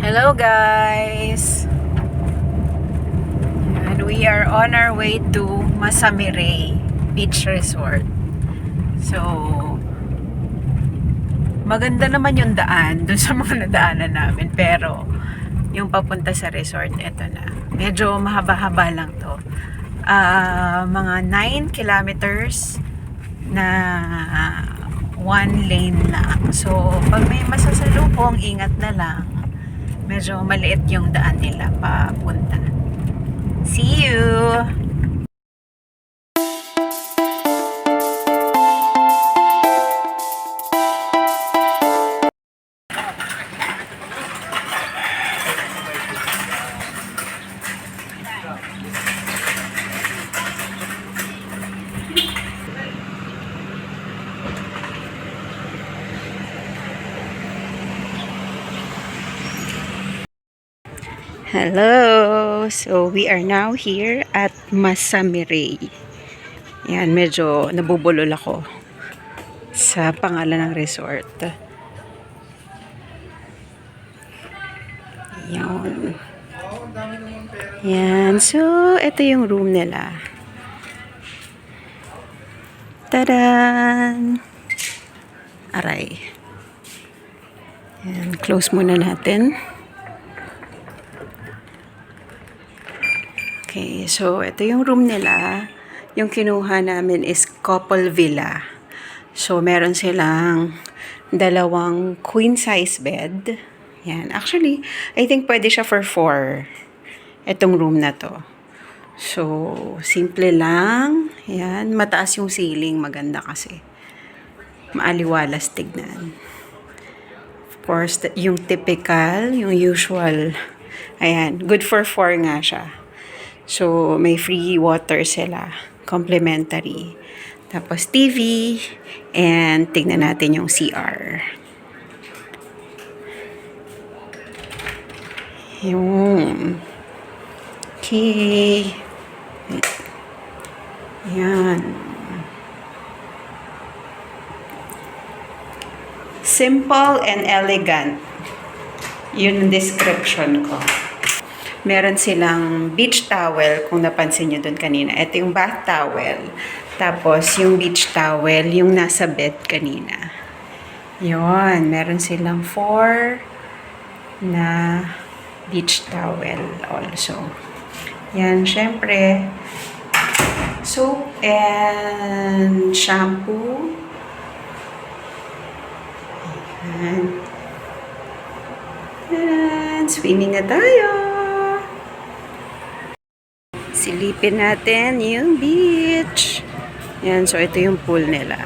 Hello guys! And we are on our way to Masamirey Beach Resort. So, maganda naman yung daan dun sa mga nadaanan namin. Pero, yung papunta sa resort, eto na. Medyo mahaba-haba lang to. Mga 9 kilometers na one lane lang. So, pag may masasalubong, ingat na lang. Medyo maliit yung daan nila papunta. See you! Hello! So, we are now here at Masamirey. Yan, medyo nabubulol ako sa pangalan ng resort. Yan. Yan. So, ito yung room nila. Tadan! Aray. Yan, close muna natin. Okay, so ito yung room nila. Yung kinuha namin is couple villa. So meron silang dalawang queen size bed. Yan. Actually, I think pwede siya for 4. Itong room na to. So, simple lang. Yan. Mataas yung ceiling. Maganda kasi. Maaliwalas tignan. Of course, yung typical, yung usual. Ayan. Good for 4 nga siya. So, may free water sila. Complimentary. Tapos, TV. And, tignan natin yung CR. Yung. Okay. Yan. Simple and elegant. Yun ang description ko. Meron silang beach towel, kung napansin nyo dun kanina. Ito yung bath towel. Tapos, yung beach towel, yung nasa bed kanina. Yun. Meron silang 4 na beach towel also. Yan, syempre, soap and shampoo. Yan. Yan. Swimming na tayo. Silipin natin yung beach. Yan, so ito yung pool nila.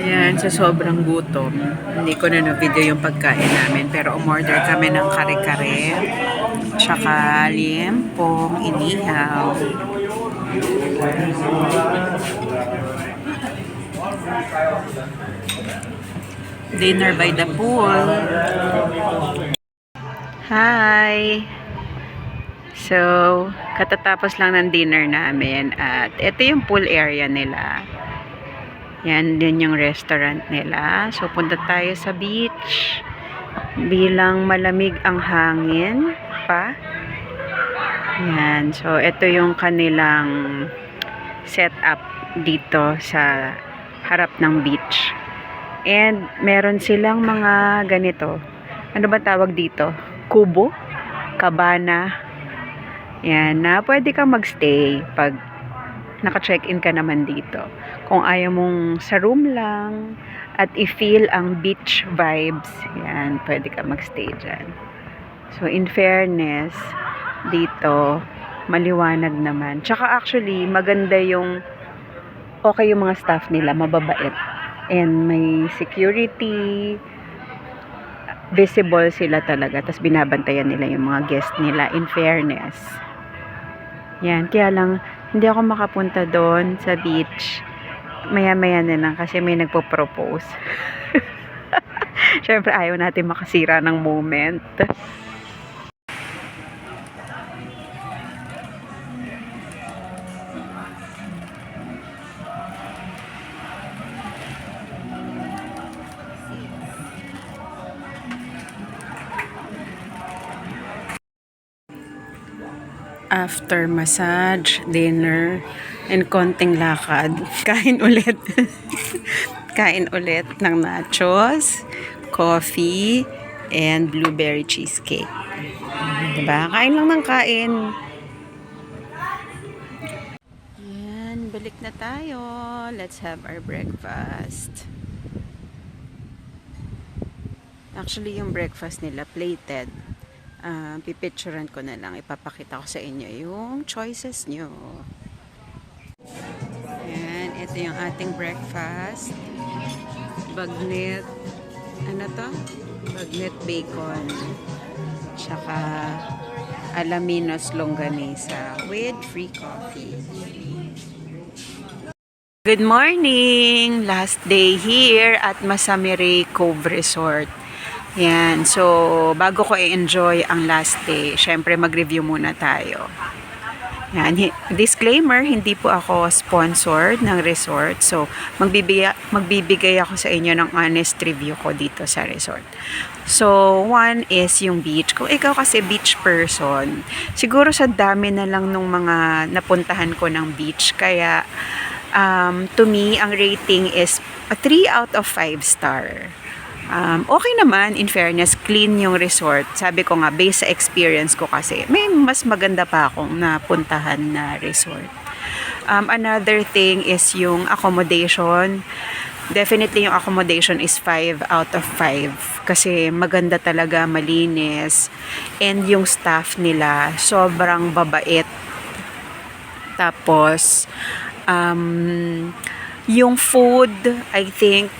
Ayan, sa sobrang gutom. Hindi ko na na-video yung pagkain namin. Pero umorder kami ng kare-kare. Tsaka liempong inihaw. Dinner by the pool. Hi! So, katatapos lang ng dinner namin. At ito yung pool area nila. Yan din yung restaurant nila. So, punta tayo sa beach. Bilang malamig ang hangin pa. Yan. So, ito yung kanilang setup dito sa harap ng beach. And meron silang mga ganito. Ano ba tawag dito? Kubo? Cabana? Yan, na pwede kang magstay pag naka-check-in ka naman dito. Kung ayaw mong sa room lang at i-feel ang beach vibes, yan, pwede ka magstay dyan. So, in fairness, dito, maliwanag naman. Tsaka actually, maganda yung okay yung mga staff nila, mababait. And may security, visible sila talaga. Tapos binabantayan nila yung mga guest nila, in fairness. Yan, kaya lang, hindi ako makapunta doon sa beach. Maya-maya na lang kasi may nagpo-propose. Siyempre, ayaw natin makasira ng moment. After massage, dinner, and konting lakad, kain ulit. Kain ulit ng nachos, coffee, and blueberry cheesecake. Diba? Kain lang ng kain. Yan, balik na tayo. Let's have our breakfast. Actually, yung breakfast nila plated. Pipicturean ko na lang, ipapakita ko sa inyo yung choices nyo. Ayan, ito yung ating breakfast. Bagnet, ano to? Bagnet bacon. Tsaka Alaminos longganisa with free coffee. Good morning! Last day here at Masamirey Cove Resort. Yan. So, bago ko i-enjoy ang last day, syempre mag-review muna tayo. Yan. Disclaimer, hindi po ako sponsored ng resort. So, magbibigay ako sa inyo ng honest review ko dito sa resort. So, one is yung beach. Kung ikaw kasi beach person, siguro sa dami na lang nung mga napuntahan ko ng beach. Kaya, to me, ang rating is a 3 out of 5 star. Okay naman, in fairness, clean yung resort. Sabi ko nga, based sa experience ko kasi, may mas maganda pa akong napuntahan na resort. Another thing is yung accommodation. Definitely yung accommodation is 5 out of 5. Kasi maganda talaga, malinis. And yung staff nila, sobrang babait. Tapos, yung food, I think,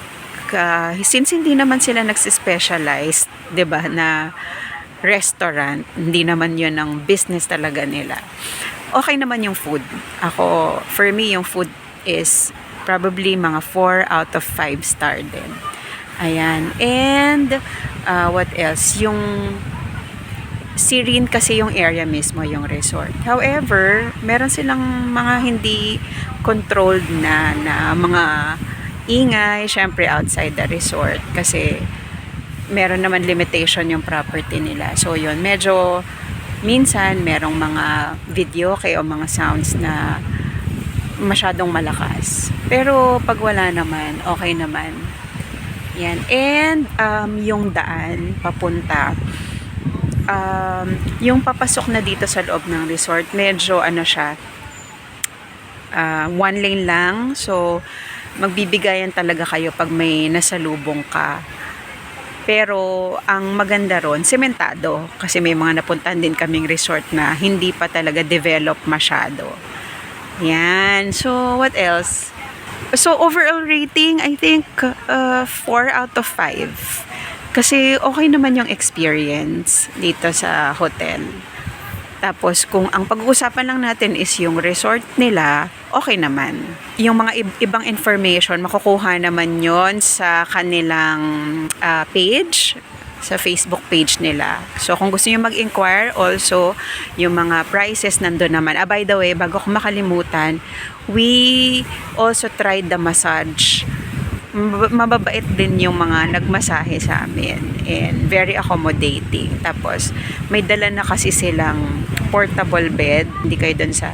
since hindi naman sila nagsispecialize, 'di ba, na restaurant, hindi naman 'yun ang business talaga nila. Okay naman yung food. For me, yung food is probably mga 4 out of 5 star din. Ayan. And, what else? Yung serene kasi yung area mismo, yung resort. However, meron silang mga hindi controlled na mga ingay, syempre outside the resort kasi meron naman limitation yung property nila. So yun, medyo minsan merong mga video o mga sounds na masyadong malakas. Pero pag wala naman, okay naman. Yan. And yung daan papunta, yung papasok na dito sa loob ng resort, medyo ano siya, one lane lang. So magbibigayan talaga kayo pag may nasalubong ka. Pero ang maganda ron, sementado. Kasi may mga napuntahan din kaming resort na hindi pa talaga develop masyado. Yan. So, what else? So, overall rating, I think 4 out of 5. Kasi okay naman yung experience dito sa hotel. Tapos kung ang pag-uusapan lang natin is yung resort nila, okay naman. Yung mga ibang information, makukuha naman yon sa kanilang page, sa Facebook page nila. So kung gusto niyo mag-inquire, also yung mga prices nandun naman. By the way, bago ko makalimutan, we also tried the massage. Mababait din yung mga nagmasahe sa amin and very accommodating. Tapos may dala na kasi silang portable bed, hindi kayo dun sa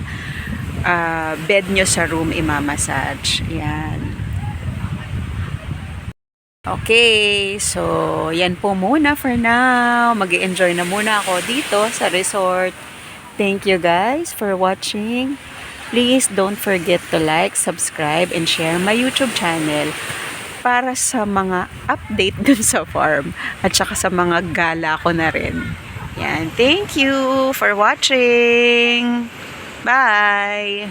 bed nyo sa room imamassage. Yan. Okay, so yan po muna for now. Mag-enjoy na muna ako dito sa resort. Thank you guys for watching. Please don't forget to like, subscribe, and share my YouTube channel para sa mga update dun sa farm at saka sa mga gala ko na rin. Yan, thank you for watching. Bye!